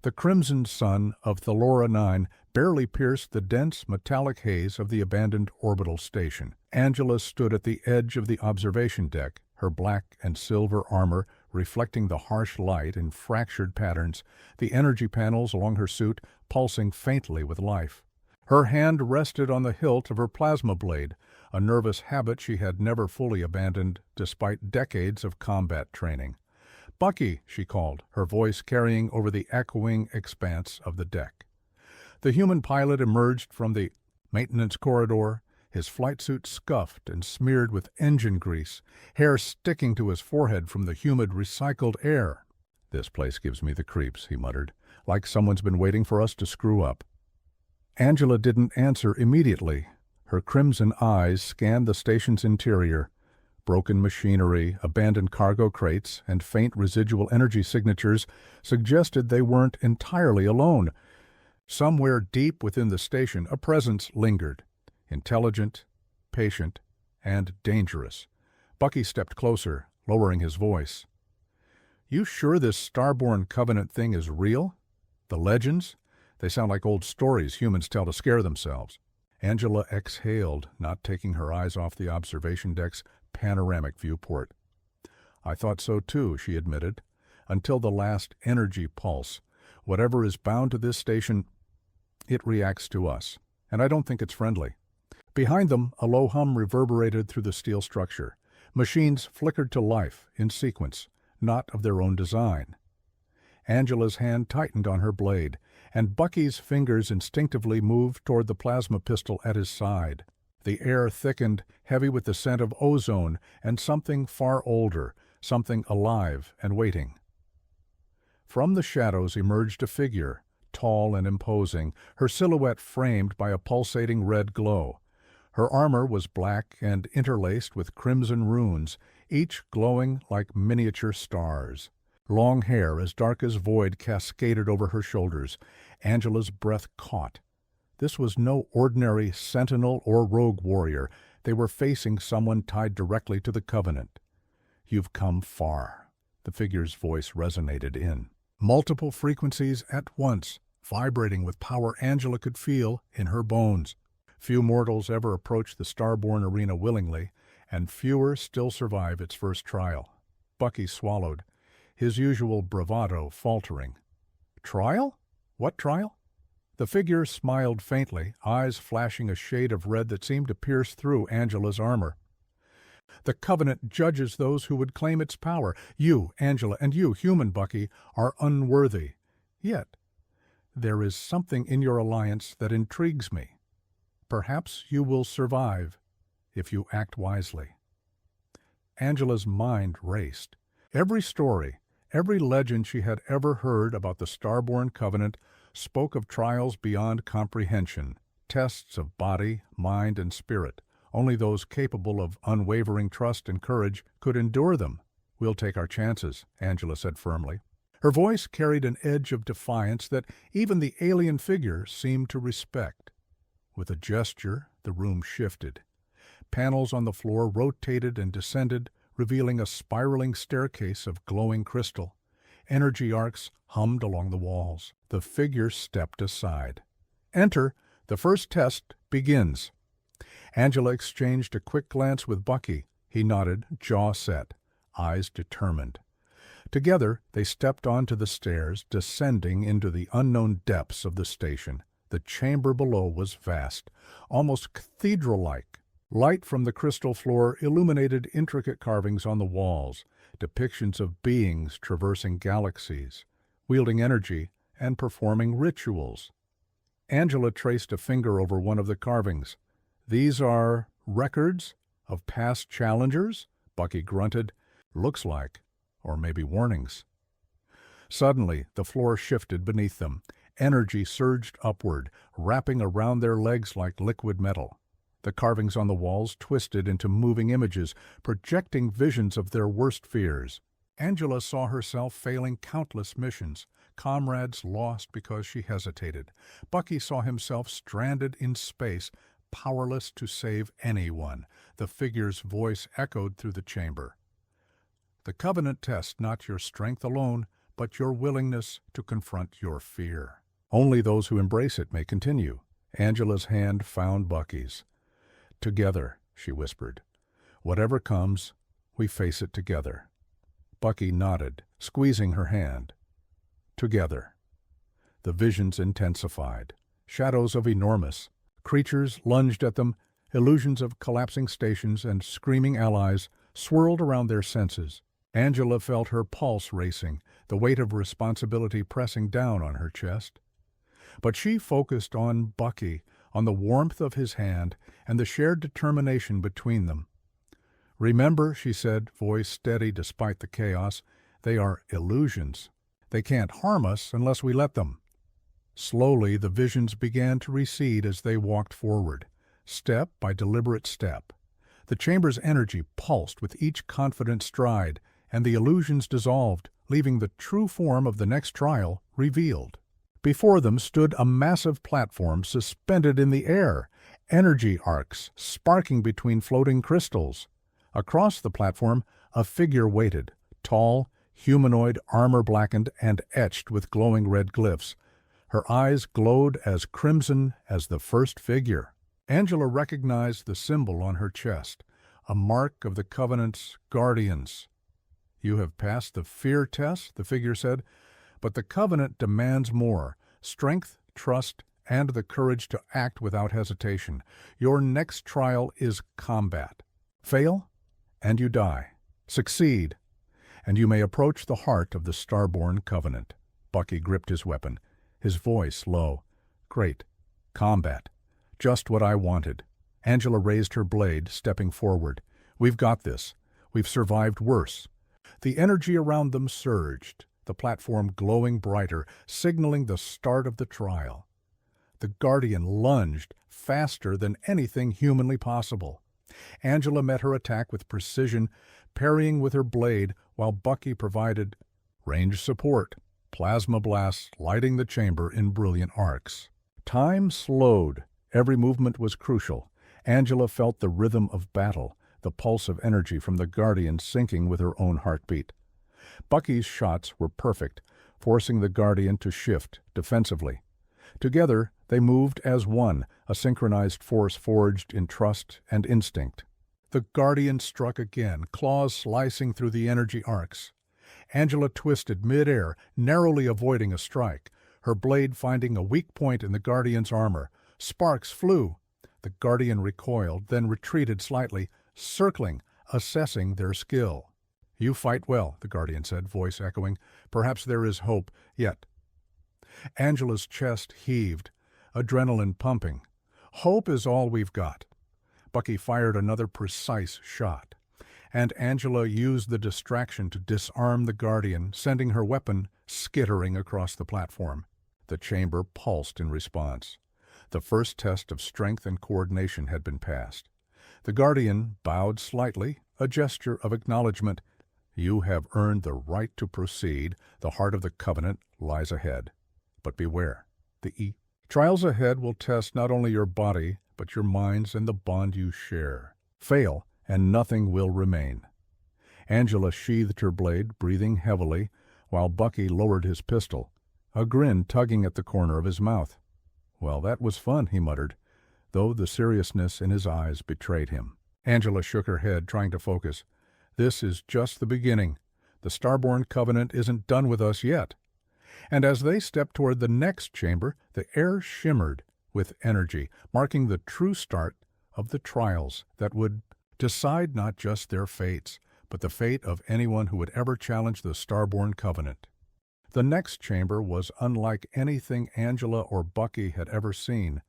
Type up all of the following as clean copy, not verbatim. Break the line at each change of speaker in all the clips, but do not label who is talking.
The crimson sun of Thalora 9 barely pierced the dense metallic haze of the abandoned orbital station. Angela stood at the edge of the observation deck, her black and silver armor reflecting the harsh light in fractured patterns, the energy panels along her suit pulsing faintly with life. Her hand rested on the hilt of her plasma blade, a nervous habit she had never fully abandoned despite decades of combat training. "Bucky," she called, her voice carrying over the echoing expanse of the deck. The human pilot emerged from the maintenance corridor, his flight suit scuffed and smeared with engine grease, hair sticking to his forehead from the humid, recycled air. "This place gives me the creeps," he muttered, "like someone's been waiting for us to screw up." Angela didn't answer immediately. Her crimson eyes scanned the station's interior. Broken machinery, abandoned cargo crates, and faint residual energy signatures suggested they weren't entirely alone. Somewhere deep within the station, a presence lingered. Intelligent, patient, and dangerous. Bucky stepped closer, lowering his voice. "You sure this Starborn Covenant thing is real? The legends? They sound like old stories humans tell to scare themselves." Angela exhaled, not taking her eyes off the observation deck's panoramic viewport. "I thought so too," she admitted, "until the last energy pulse. Whatever is bound to this station, it reacts to us, and I don't think it's friendly." Behind them, a low hum reverberated through the steel structure. Machines flickered to life, in sequence, not of their own design. Angela's hand tightened on her blade, and Bucky's fingers instinctively moved toward the plasma pistol at his side. The air thickened, heavy with the scent of ozone and something far older, something alive and waiting. From the shadows emerged a figure, tall and imposing, her silhouette framed by a pulsating red glow. Her armor was black and interlaced with crimson runes, each glowing like miniature stars. Long hair as dark as void cascaded over her shoulders. Angela's breath caught. This was no ordinary sentinel or rogue warrior. They were facing someone tied directly to the Covenant. "You've come far," the figure's voice resonated in. Multiple frequencies at once, vibrating with power Angela could feel in her bones. Few mortals ever approach the Starborn arena willingly, and fewer still survive its first trial. Bucky swallowed, his usual bravado faltering. "Trial? What trial?" The figure smiled faintly, eyes flashing a shade of red that seemed to pierce through Angela's armor. "The Covenant judges those who would claim its power. You, Angela, and you, human Bucky, are unworthy. Yet, there is something in your alliance that intrigues me. Perhaps you will survive, if you act wisely." Angela's mind raced. Every story, every legend she had ever heard about the Starborn Covenant spoke of trials beyond comprehension, tests of body, mind, and spirit. Only those capable of unwavering trust and courage could endure them. "We'll take our chances," Angela said firmly. Her voice carried an edge of defiance that even the alien figure seemed to respect. With a gesture, the room shifted. Panels on the floor rotated and descended, revealing a spiraling staircase of glowing crystal. Energy arcs hummed along the walls. The figure stepped aside. "Enter. The first test begins." Angela exchanged a quick glance with Bucky. He nodded, jaw set, eyes determined. Together, they stepped onto the stairs, descending into the unknown depths of the station. The chamber below was vast, almost cathedral-like. Light from the crystal floor illuminated intricate carvings on the walls, depictions of beings traversing galaxies, wielding energy, and performing rituals. Angela traced a finger over one of the carvings. "These are records of past challengers?" Bucky grunted. "Looks like, or maybe warnings." Suddenly, the floor shifted beneath them. Energy surged upward, wrapping around their legs like liquid metal. The carvings on the walls twisted into moving images, projecting visions of their worst fears. Angela saw herself failing countless missions, comrades lost because she hesitated. Bucky saw himself stranded in space, powerless to save anyone. The figure's voice echoed through the chamber. "The Covenant tests not your strength alone, but your willingness to confront your fear. Only those who embrace it may continue. Angela's hand found Bucky's. "Together," she whispered. "Whatever comes, we face it together." Bucky nodded, squeezing her hand. Together. The visions intensified. Shadows of enormous creatures lunged at them, illusions of collapsing stations and screaming allies swirled around their senses. Angela felt her pulse racing, the weight of responsibility pressing down on her chest. But she focused on Bucky, on the warmth of his hand and the shared determination between them. "Remember," she said, voice steady despite the chaos, "they are illusions. They can't harm us unless we let them." Slowly the visions began to recede as they walked forward, step by deliberate step. The chamber's energy pulsed with each confident stride, and the illusions dissolved, leaving the true form of the next trial revealed. Before them stood a massive platform suspended in the air, energy arcs sparking between floating crystals. Across the platform, a figure waited, tall, humanoid, armor-blackened, and etched with glowing red glyphs. Her eyes glowed as crimson as the first figure. Angela recognized the symbol on her chest, a mark of the Covenant's guardians. "You have passed the fear test," the figure said, "but the Covenant demands more: strength, trust, and the courage to act without hesitation. Your next trial is combat. Fail, and you die. Succeed, and you may approach the heart of the Starborn Covenant." Bucky gripped his weapon, his voice low. "Great. Combat. Just what I wanted." Angela raised her blade, stepping forward. "We've got this. We've survived worse." The energy around them surged, the platform glowing brighter, signaling the start of the trial. The Guardian lunged, faster than anything humanly possible. Angela met her attack with precision, parrying with her blade, while Bucky provided range support, plasma blasts lighting the chamber in brilliant arcs. Time slowed. Every movement was crucial. Angela felt the rhythm of battle, the pulse of energy from the Guardian syncing with her own heartbeat. Bucky's shots were perfect, forcing the Guardian to shift defensively. Together, they moved as one, a synchronized force forged in trust and instinct. The Guardian struck again, claws slicing through the energy arcs. Angela twisted mid-air, narrowly avoiding a strike, her blade finding a weak point in the Guardian's armor. Sparks flew. The Guardian recoiled, then retreated slightly, circling, assessing their skill. "You fight well," the Guardian said, voice echoing. "Perhaps there is hope yet." Angela's chest heaved, adrenaline pumping. "Hope is all we've got." Bucky fired another precise shot, and Angela used the distraction to disarm the Guardian, sending her weapon skittering across the platform. The chamber pulsed in response. The first test of strength and coordination had been passed. The Guardian bowed slightly, a gesture of acknowledgement. "You have earned the right to proceed. The heart of the Covenant lies ahead. But beware, the trials ahead will test not only your body, but your minds and the bond you share. Fail, and nothing will remain." Angela sheathed her blade, breathing heavily, while Bucky lowered his pistol, a grin tugging at the corner of his mouth. "Well, that was fun," he muttered, though the seriousness in his eyes betrayed him. Angela shook her head, trying to focus. "This is just the beginning. The Starborn Covenant isn't done with us yet." And as they stepped toward the next chamber, the air shimmered with energy, marking the true start of the trials that would decide not just their fates, but the fate of anyone who would ever challenge the Starborn Covenant. The next chamber was unlike anything Angela or Bucky had ever seen.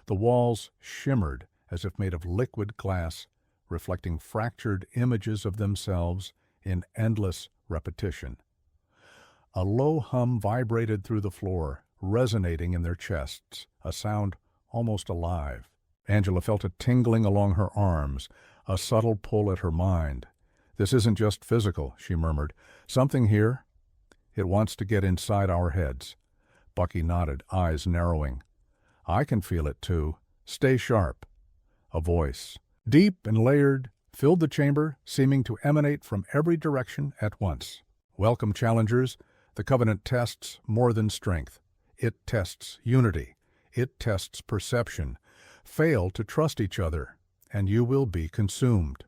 The walls shimmered as if made of liquid glass, reflecting fractured images of themselves in endless repetition. A low hum vibrated through the floor, resonating in their chests, a sound almost alive. Angela felt a tingling along her arms, a subtle pull at her mind. "This isn't just physical," she murmured. "Something here. It wants to get inside our heads." Bucky nodded, eyes narrowing. "I can feel it too. Stay sharp." A voice, deep and layered, filled the chamber, seeming to emanate from every direction at once. "Welcome, challengers. The Covenant tests more than strength. It tests unity. It tests perception. Fail to trust each other, and you will be consumed.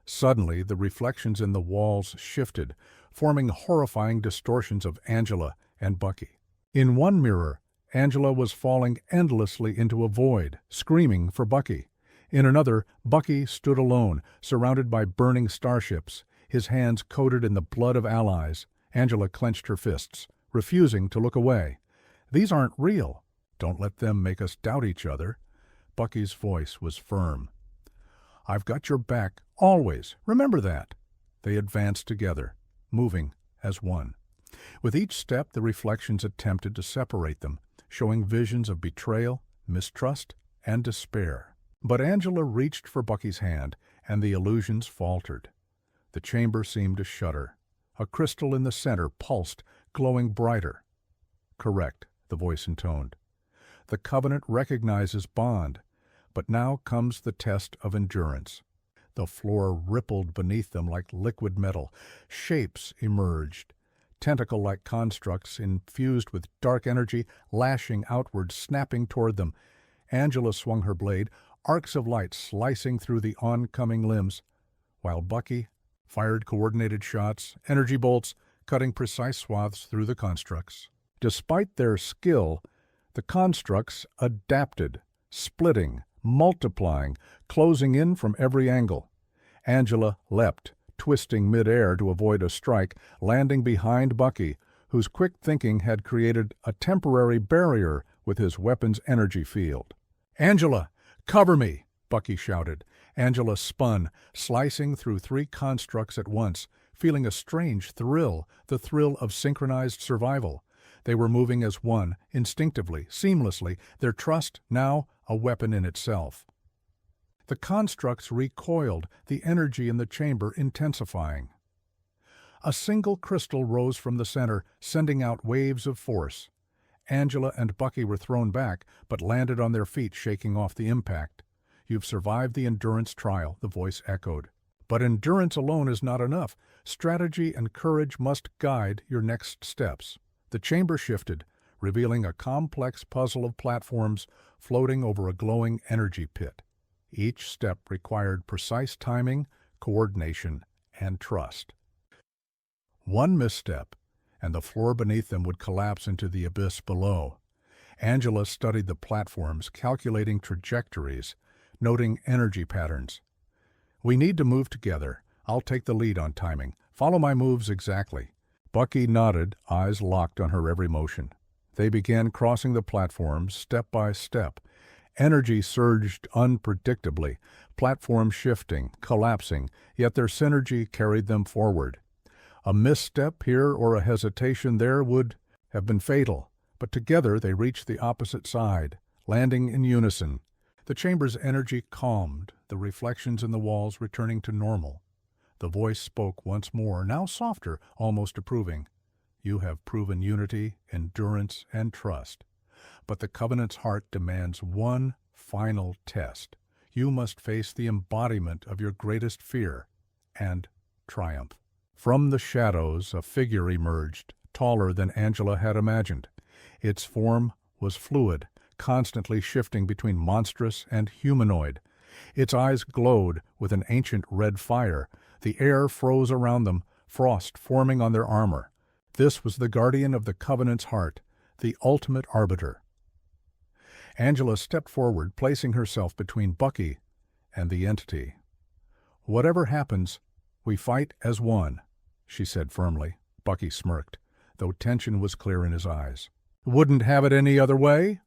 Suddenly, the reflections in the walls shifted, forming horrifying distortions of Angela and Bucky. In one mirror, Angela was falling endlessly into a void, screaming for Bucky. In another, Bucky stood alone, surrounded by burning starships, his hands coated in the blood of allies. Angela clenched her fists, refusing to look away. "These aren't real. Don't let them make us doubt each other." Bucky's voice was firm. "I've got your back, always. Remember that." They advanced together, moving as one. With each step, the reflections attempted to separate them, showing visions of betrayal, mistrust, and despair. But Angela reached for Bucky's hand, and the illusions faltered. The chamber seemed to shudder. A crystal in the center pulsed, glowing brighter. "Correct," the voice intoned. "The Covenant recognizes bond, but now comes the test of endurance." The floor rippled beneath them like liquid metal. Shapes emerged, tentacle-like constructs infused with dark energy, lashing outward, snapping toward them. Angela swung her blade, arcs of light slicing through the oncoming limbs, while Bucky fired coordinated shots, energy bolts, cutting precise swaths through the constructs. Despite their skill, the constructs adapted, splitting, multiplying, closing in from every angle. Angela leapt, twisting mid-air to avoid a strike, landing behind Bucky, whose quick thinking had created a temporary barrier with his weapon's energy field. "Angela, cover me!" Bucky shouted. Angela spun, slicing through 3 constructs at once, feeling a strange thrill, the thrill of synchronized survival. They were moving as one, instinctively, seamlessly, their trust now a weapon in itself. The constructs recoiled, the energy in the chamber intensifying. A single crystal rose from the center, sending out waves of force. Angela and Bucky were thrown back, but landed on their feet, shaking off the impact. "You've survived the endurance trial," the voice echoed. "But endurance alone is not enough. Strategy and courage must guide your next steps." The chamber shifted, revealing a complex puzzle of platforms floating over a glowing energy pit. Each step required precise timing, coordination, and trust. One misstep, and the floor beneath them would collapse into the abyss below. Angela studied the platforms, calculating trajectories, noting energy patterns. "We need to move together. I'll take the lead on timing. Follow my moves exactly." Bucky nodded, eyes locked on her every motion. They began crossing the platforms step by step. Energy surged unpredictably, platforms shifting, collapsing, yet their synergy carried them forward. A misstep here or a hesitation there would have been fatal, but together they reached the opposite side, landing in unison. The chamber's energy calmed, the reflections in the walls returning to normal. The voice spoke once more, now softer, almost approving. "You have proven unity, endurance, and trust. But the Covenant's heart demands one final test. You must face the embodiment of your greatest fear and triumph." From the shadows, a figure emerged, taller than Angela had imagined. Its form was fluid, constantly shifting between monstrous and humanoid. Its eyes glowed with an ancient red fire. The air froze around them, frost forming on their armor. This was the guardian of the Covenant's heart, the ultimate arbiter. Angela stepped forward, placing herself between Bucky and the entity. "Whatever happens, we fight as one," she said firmly. Bucky smirked, though tension was clear in his eyes. "Wouldn't have it any other way?"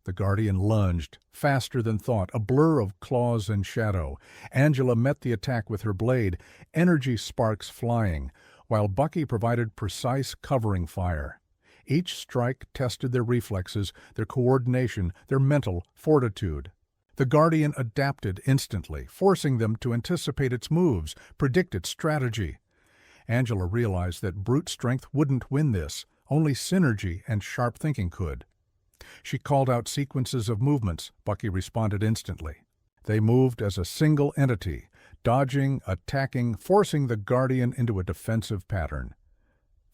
The Guardian lunged, faster than thought, a blur of claws and shadow. Angela met the attack with her blade, energy sparks flying, while Bucky provided precise covering fire. Each strike tested their reflexes, their coordination, their mental fortitude. The Guardian adapted instantly, forcing them to anticipate its moves, predict its strategy. Angela realized that brute strength wouldn't win this, only synergy and sharp thinking could. She called out sequences of movements. Bucky responded instantly. They moved as a single entity, dodging, attacking, forcing the Guardian into a defensive pattern.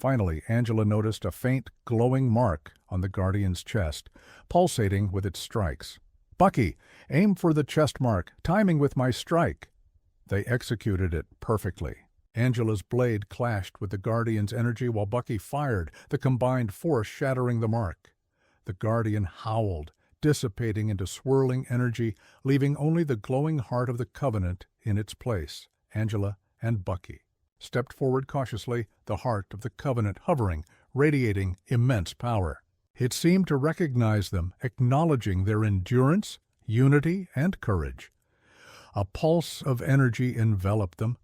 Finally, Angela noticed a faint, glowing mark on the Guardian's chest, pulsating with its strikes. "Bucky, aim for the chest mark, timing with my strike." They executed it perfectly. Angela's blade clashed with the Guardian's energy while Bucky fired, the combined force shattering the mark. The Guardian howled, dissipating into swirling energy, leaving only the glowing heart of the Covenant in its place. Angela and Bucky stepped forward cautiously, the heart of the Covenant hovering, radiating immense power. It seemed to recognize them, acknowledging their endurance, unity, and courage. A pulse of energy enveloped them,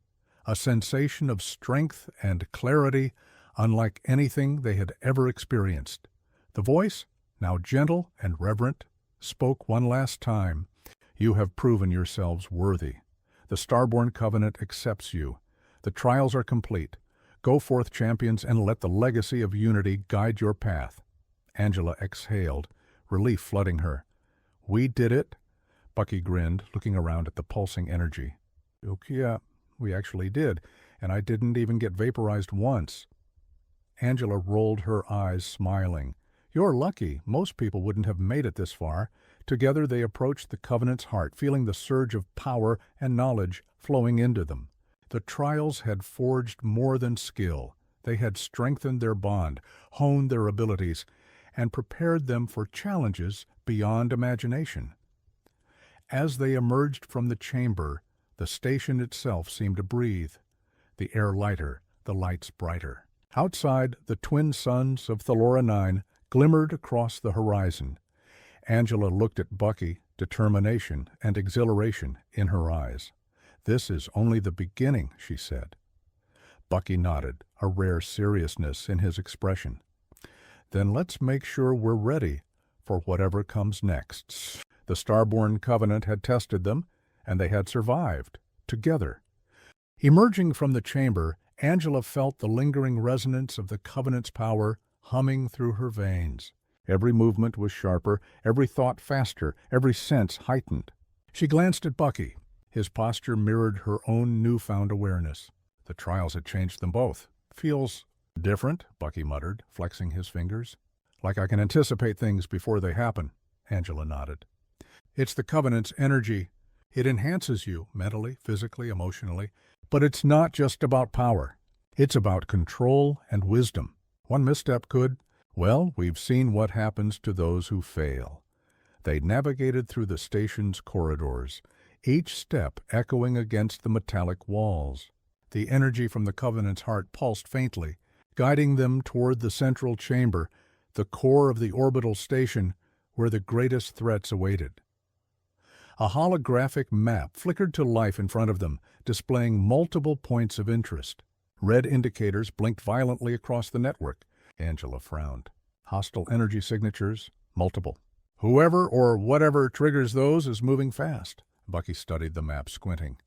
a sensation of strength and clarity unlike anything they had ever experienced. The voice, now gentle and reverent, spoke one last time. "You have proven yourselves worthy. The Starborn Covenant accepts you. The trials are complete. Go forth, champions, and let the legacy of unity guide your path." Angela exhaled, relief flooding her. "We did it?" Bucky grinned, looking around at the pulsing energy. "Yeah, we actually did, and I didn't even get vaporized once." Angela rolled her eyes, smiling. "You're lucky. Most people wouldn't have made it this far." Together they approached the Covenant's heart, feeling the surge of power and knowledge flowing into them. The trials had forged more than skill. They had strengthened their bond, honed their abilities, and prepared them for challenges beyond imagination. As they emerged from the chamber, the station itself seemed to breathe, the air lighter, the lights brighter. Outside, the twin suns of Thalora 9 glimmered across the horizon. Angela looked at Bucky, determination and exhilaration in her eyes. "This is only the beginning," she said. Bucky nodded, a rare seriousness in his expression. "Then let's make sure we're ready for whatever comes next." The Starborn Covenant had tested them, and they had survived, together. Emerging from the chamber, Angela felt the lingering resonance of the Covenant's power humming through her veins. Every movement was sharper, every thought faster, every sense heightened. She glanced at Bucky. His posture mirrored her own newfound awareness. The trials had changed them both. "Feels different," Bucky muttered, flexing his fingers. "Like I can anticipate things before they happen," Angela nodded. "It's the Covenant's energy. It enhances you, mentally, physically, emotionally. But it's not just about power. It's about control and wisdom. One misstep could... Well, we've seen what happens to those who fail." They navigated through the station's corridors, each step echoing against the metallic walls. The energy from the Covenant's heart pulsed faintly, guiding them toward the central chamber, the core of the orbital station, where the greatest threats awaited. A holographic map flickered to life in front of them, displaying multiple points of interest. Red indicators blinked violently across the network. Angela frowned. Hostile energy signatures, multiple. "Whoever or whatever triggers those is moving fast." Bucky studied the map, squinting.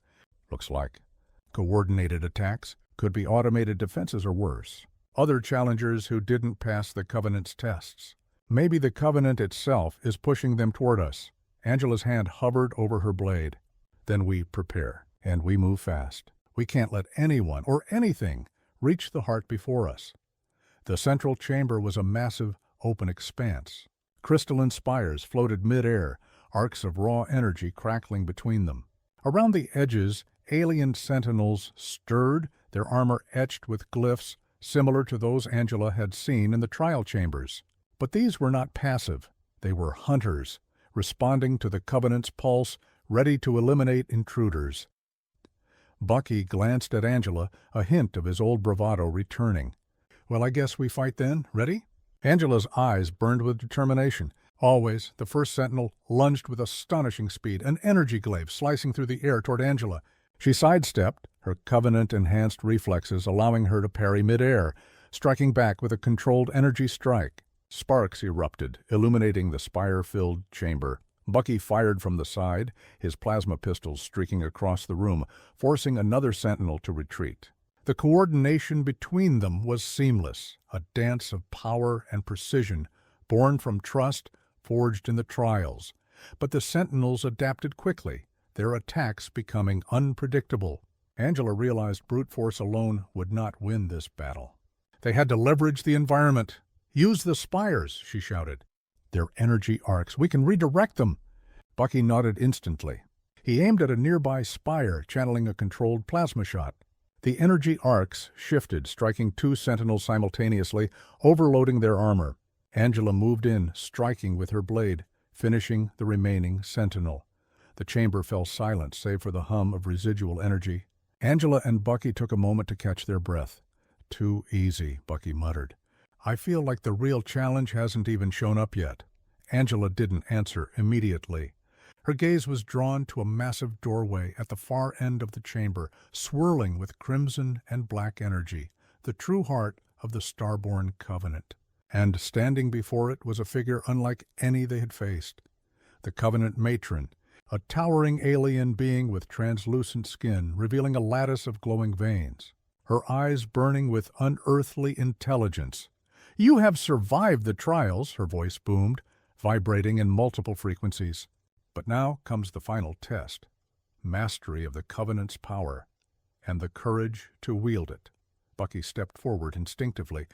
"Looks like coordinated attacks, could be automated defenses or worse. Other challengers who didn't pass the Covenant's tests. Maybe the Covenant itself is pushing them toward us." Angela's hand hovered over her blade. "Then we prepare, and we move fast. We can't let anyone or anything reach the heart before us." The central chamber was a massive, open expanse. Crystalline spires floated mid-air, arcs of raw energy crackling between them. Around the edges, alien sentinels stirred, their armor etched with glyphs similar to those Angela had seen in the trial chambers. But these were not passive. They were hunters, responding to the Covenant's pulse, ready to eliminate intruders. Bucky glanced at Angela, a hint of his old bravado returning. "Well, I guess we fight then. Ready?" Angela's eyes burned with determination. Always, the first sentinel lunged with astonishing speed, an energy glaive slicing through the air toward Angela. She sidestepped, her Covenant-enhanced reflexes allowing her to parry mid-air, striking back with a controlled energy strike. Sparks erupted, illuminating the spire-filled chamber. Bucky fired from the side, his plasma pistols streaking across the room, forcing another sentinel to retreat. The coordination between them was seamless, a dance of power and precision, born from trust forged in the trials. But the sentinels adapted quickly, their attacks becoming unpredictable. Angela realized brute force alone would not win this battle. They had to leverage the environment. Use the spires, she shouted. They're energy arcs. We can redirect them. Bucky nodded instantly. He aimed at a nearby spire, channeling a controlled plasma shot. The energy arcs shifted, striking 2 sentinels simultaneously, overloading their armor. Angela moved in, striking with her blade, finishing the remaining sentinel. The chamber fell silent, save for the hum of residual energy. Angela and Bucky took a moment to catch their breath. Too easy, Bucky muttered. I feel like the real challenge hasn't even shown up yet. Angela didn't answer immediately. Her gaze was drawn to a massive doorway at the far end of the chamber, swirling with crimson and black energy, the true heart of the Starborn Covenant. And standing before it was a figure unlike any they had faced. The Covenant Matron, a towering alien being with translucent skin, revealing a lattice of glowing veins. Her eyes burning with unearthly intelligence. You have survived the trials, her voice boomed, vibrating in multiple frequencies. But now comes the final test. Mastery of the Covenant's power, and the courage to wield it. Bucky stepped forward instinctively,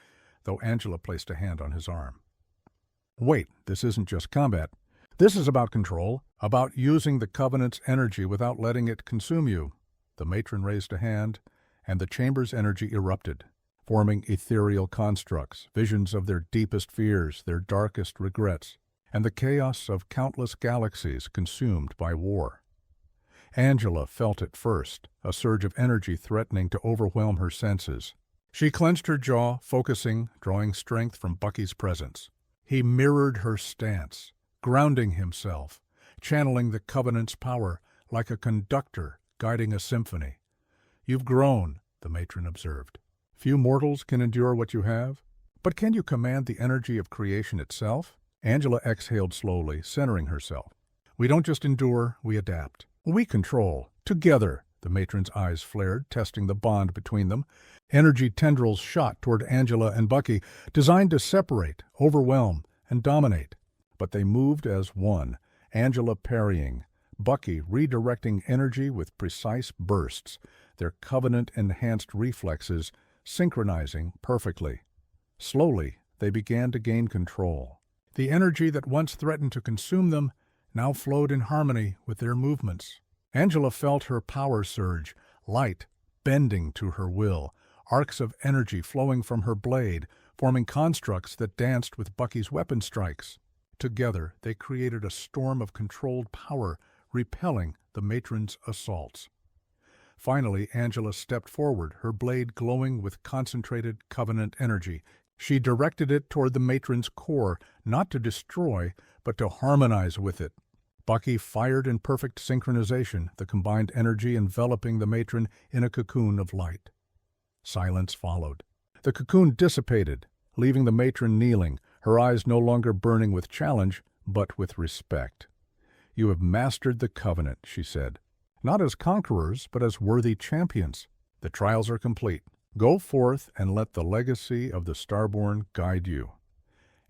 though Angela placed a hand on his arm. Wait, this isn't just combat. This is about control, about using the Covenant's energy without letting it consume you. The matron raised a hand, and the chamber's energy erupted, forming ethereal constructs, visions of their deepest fears, their darkest regrets, and the chaos of countless galaxies consumed by war. Angela felt it first, a surge of energy threatening to overwhelm her senses. She clenched her jaw, focusing, drawing strength from Bucky's presence. He mirrored her stance, grounding himself, channeling the Covenant's power like a conductor guiding a symphony. You've grown, the matron observed. Few mortals can endure what you have. But can you command the energy of creation itself? Angela exhaled slowly, centering herself. We don't just endure, we adapt. We control. Together, the matron's eyes flared, testing the bond between them. Energy tendrils shot toward Angela and Bucky, designed to separate, overwhelm, and dominate. But they moved as one, Angela parrying, Bucky redirecting energy with precise bursts, their Covenant-enhanced reflexes synchronizing perfectly. Slowly, they began to gain control. The energy that once threatened to consume them now flowed in harmony with their movements. Angela felt her power surge, light bending to her will, arcs of energy flowing from her blade, forming constructs that danced with Bucky's weapon strikes. Together, they created a storm of controlled power, repelling the matron's assaults. Finally, Angela stepped forward, her blade glowing with concentrated Covenant energy. She directed it toward the matron's core, not to destroy, but to harmonize with it. Bucky fired in perfect synchronization, the combined energy enveloping the matron in a cocoon of light. Silence followed. The cocoon dissipated, leaving the matron kneeling, her eyes no longer burning with challenge, but with respect. You have mastered the Covenant, she said. Not as conquerors, but as worthy champions. The trials are complete. Go forth and let the legacy of the Starborn guide you.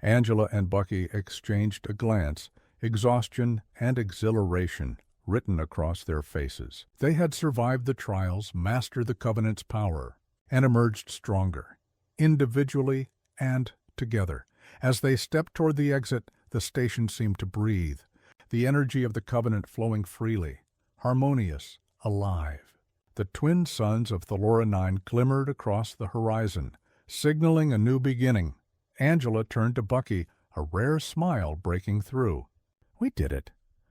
Angela and Bucky exchanged a glance, exhaustion and exhilaration written across their faces. They had survived the trials, mastered the Covenant's power, and emerged stronger, individually and together. As they stepped toward the exit, the station seemed to breathe, the energy of the Covenant flowing freely, harmonious, alive. The twin suns of Thalora 9 glimmered across the horizon, signaling a new beginning. Angela turned to Bucky, a rare smile breaking through. We did it.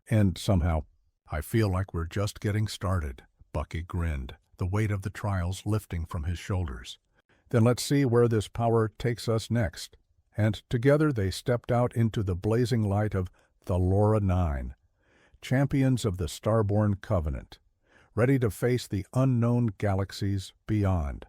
And somehow, I feel like we're just getting started. Bucky grinned, the weight of the trials lifting from his shoulders. Then let's see where this power takes us next. And together they stepped out into the blazing light of Thalora 9, champions of the Starborn Covenant, ready to face the unknown galaxies beyond.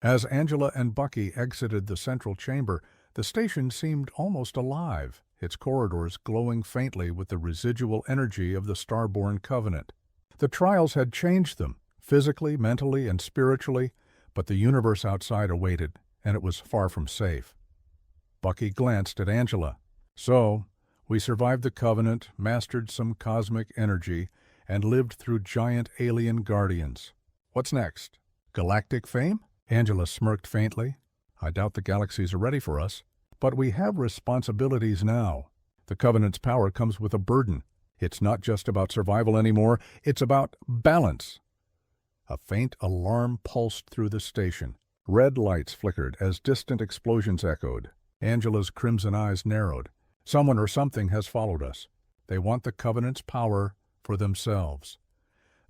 As Angela and Bucky exited the central chamber, the station seemed almost alive, its corridors glowing faintly with the residual energy of the Starborn Covenant. The trials had changed them, physically, mentally, and spiritually, but the universe outside awaited, and it was far from safe. Bucky glanced at Angela. So, we survived the Covenant, mastered some cosmic energy, and lived through giant alien guardians. What's next? Galactic fame? Angela smirked faintly. I doubt the galaxies are ready for us, but we have responsibilities now. The Covenant's power comes with a burden. It's not just about survival anymore, it's about balance. A faint alarm pulsed through the station. Red lights flickered as distant explosions echoed. Angela's crimson eyes narrowed. Someone or something has followed us. They want the Covenant's power for themselves.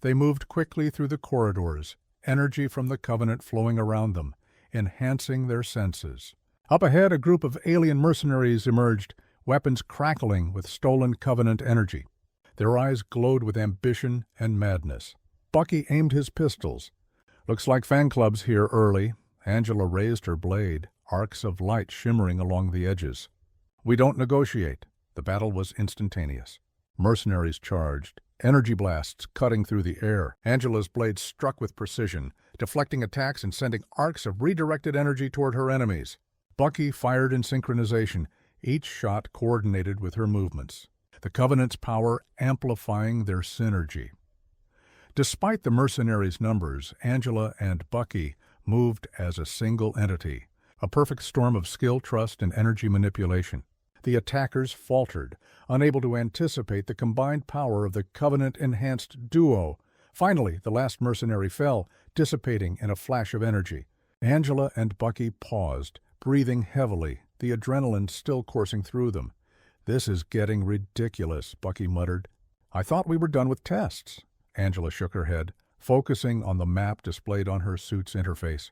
They moved quickly through the corridors, energy from the Covenant flowing around them, enhancing their senses. Up ahead, a group of alien mercenaries emerged, weapons crackling with stolen Covenant energy. Their eyes glowed with ambition and madness. Bucky aimed his pistols. "Looks like fan club's here early." Angela raised her blade, arcs of light shimmering along the edges. "We don't negotiate." The battle was instantaneous. Mercenaries charged, energy blasts cutting through the air. Angela's blade struck with precision, deflecting attacks and sending arcs of redirected energy toward her enemies. Bucky fired in synchronization, each shot coordinated with her movements, the Covenant's power amplifying their synergy. Despite the mercenaries' numbers, Angela and Bucky moved as a single entity, a perfect storm of skill, trust, and energy manipulation. The attackers faltered, unable to anticipate the combined power of the Covenant-enhanced duo. Finally, the last mercenary fell, dissipating in a flash of energy. Angela and Bucky paused, breathing heavily, the adrenaline still coursing through them. "This is getting ridiculous," Bucky muttered. "I thought we were done with tests." Angela shook her head, focusing on the map displayed on her suit's interface.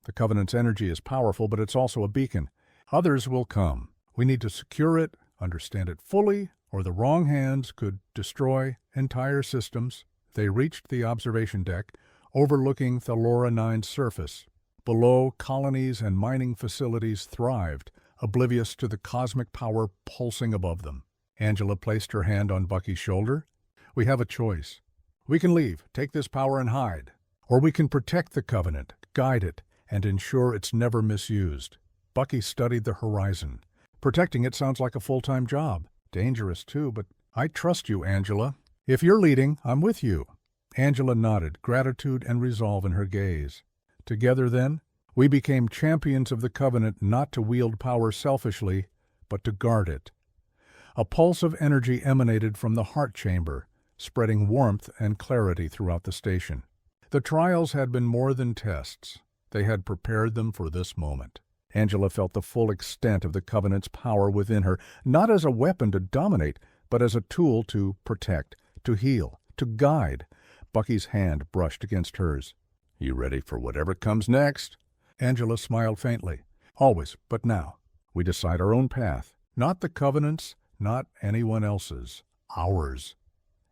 "The Covenant's energy is powerful, but it's also a beacon. Others will come. We need to secure it, understand it fully, or the wrong hands could destroy entire systems." They reached the observation deck, overlooking Thalora 9's surface. Below, colonies and mining facilities thrived, oblivious to the cosmic power pulsing above them. Angela placed her hand on Bucky's shoulder. "We have a choice. We can leave, take this power and hide. Or we can protect the Covenant, guide it, and ensure it's never misused." Bucky studied the horizon. "Protecting it sounds like a full-time job. Dangerous, too, but I trust you, Angela. If you're leading, I'm with you." Angela nodded, gratitude and resolve in her gaze. Together, then, we became champions of the Covenant, not to wield power selfishly, but to guard it. A pulse of energy emanated from the heart chamber, spreading warmth and clarity throughout the station. The trials had been more than tests. They had prepared them for this moment. Angela felt the full extent of the Covenant's power within her, not as a weapon to dominate, but as a tool to protect, to heal, to guide. Bucky's hand brushed against hers. "You ready for whatever comes next?" Angela smiled faintly. "Always, but now. We decide our own path. Not the Covenant's, not anyone else's. Ours."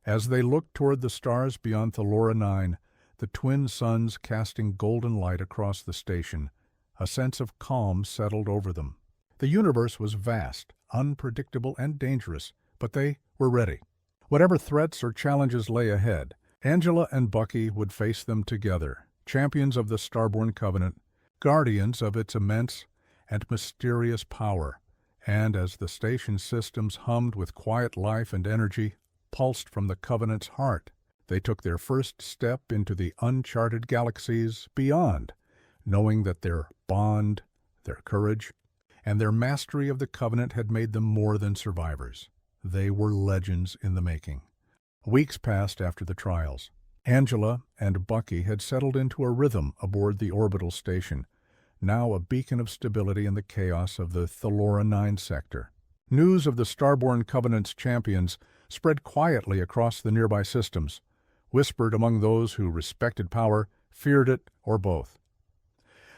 As they looked toward the stars beyond Thalora 9, the twin suns casting golden light across the station, a sense of calm settled over them. The universe was vast, unpredictable, and dangerous, but they were ready. Whatever threats or challenges lay ahead, Angela and Bucky would face them together, champions of the Starborn Covenant, guardians of its immense and mysterious power. And as the station systems hummed with quiet life and energy, pulsed from the Covenant's heart, they took their first step into the uncharted galaxies beyond, knowing that their bond, their courage, and their mastery of the Covenant had made them more than survivors. They were legends in the making. Weeks passed after the trials. Angela and Bucky had settled into a rhythm aboard the orbital station, now a beacon of stability in the chaos of the Thalora 9 sector. News of the Starborn Covenant's champions spread quietly across the nearby systems, whispered among those who respected power, feared it, or both.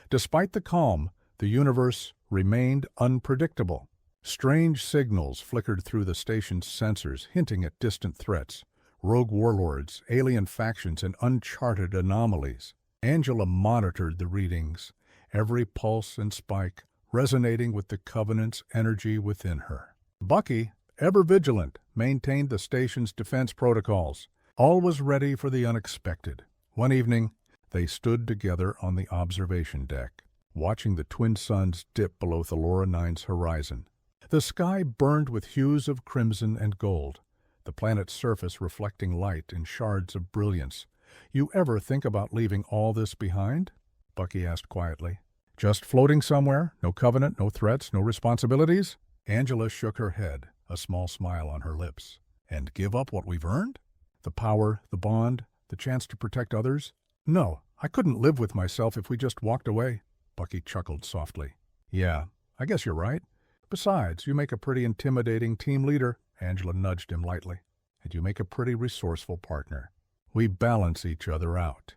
Despite the calm, the universe remained unpredictable. Strange signals flickered through the station's sensors, hinting at distant threats, rogue warlords, alien factions, and uncharted anomalies. Angela monitored the readings, every pulse and spike resonating with the Covenant's energy within her. Bucky, ever vigilant, maintained the station's defense protocols. All was ready for the unexpected. One evening, they stood together on the observation deck, watching the twin suns dip below Thalora 9's horizon. The sky burned with hues of crimson and gold, the planet's surface reflecting light in shards of brilliance. "You ever think about leaving all this behind?" Bucky asked quietly. Just floating somewhere? No covenant, no threats, no responsibilities? Angela shook her head, a small smile on her lips. And give up what we've earned? The power, the bond, the chance to protect others? No, I couldn't live with myself if we just walked away. Bucky chuckled softly. Yeah, I guess you're right. Besides, you make a pretty intimidating team leader. Angela nudged him lightly. And you make a pretty resourceful partner. We balance each other out.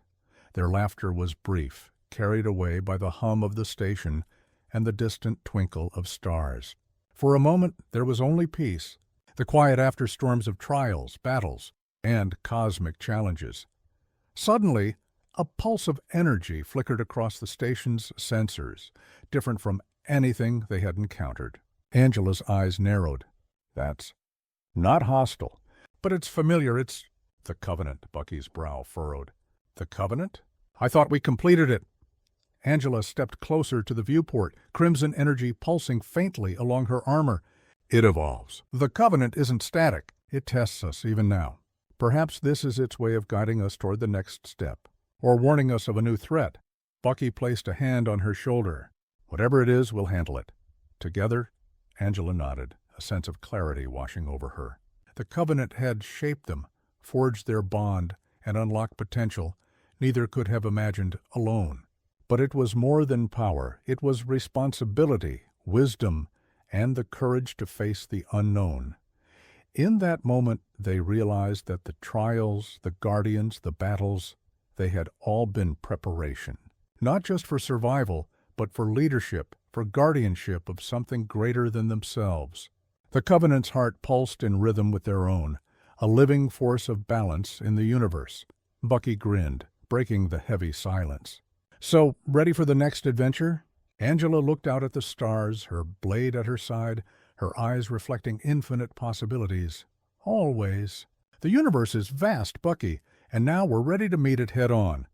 Their laughter was brief, carried away by the hum of the station and the distant twinkle of stars. For a moment there was only peace, the quiet after-storms of trials, battles, and cosmic challenges. Suddenly, a pulse of energy flickered across the station's sensors, different from anything they had encountered. Angela's eyes narrowed. That's not hostile, but it's familiar. It's the Covenant. Bucky's brow furrowed. The Covenant? I thought we completed it. Angela stepped closer to the viewport, crimson energy pulsing faintly along her armor. It evolves. The Covenant isn't static. It tests us even now. Perhaps this is its way of guiding us toward the next step, or warning us of a new threat. Bucky placed a hand on her shoulder. Whatever it is, we'll handle it. Together, Angela nodded, a sense of clarity washing over her. The Covenant had shaped them, forged their bond, and unlocked potential neither could have imagined alone. But it was more than power. It was responsibility, wisdom, and the courage to face the unknown. In that moment, they realized that the trials, the guardians, the battles, they had all been preparation. Not just for survival, but for leadership, for guardianship of something greater than themselves. The Covenant's heart pulsed in rhythm with their own, a living force of balance in the universe. Bucky grinned, breaking the heavy silence. So, ready for the next adventure? Angela looked out at the stars, her blade at her side, her eyes reflecting infinite possibilities. Always. The universe is vast, Bucky, and now we're ready to meet it head-on.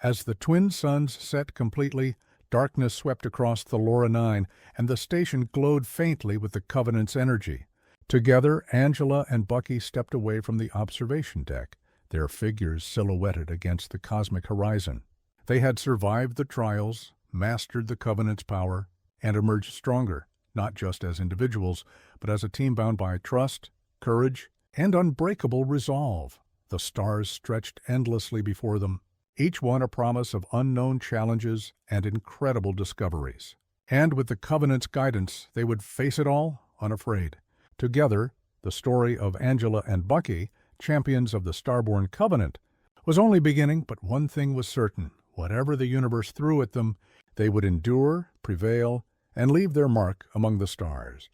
As the twin suns set completely, darkness swept across the Laura 9, and the station glowed faintly with the Covenant's energy. Together, Angela and Bucky stepped away from the observation deck, their figures silhouetted against the cosmic horizon. They had survived the trials, mastered the Covenant's power, and emerged stronger, not just as individuals, but as a team bound by trust, courage, and unbreakable resolve. The stars stretched endlessly before them, each one a promise of unknown challenges and incredible discoveries. And with the Covenant's guidance, they would face it all unafraid. Together, the story of Angela and Bucky, champions of the Starborn Covenant, was only beginning, but one thing was certain. Whatever the universe threw at them, they would endure, prevail, and leave their mark among the stars.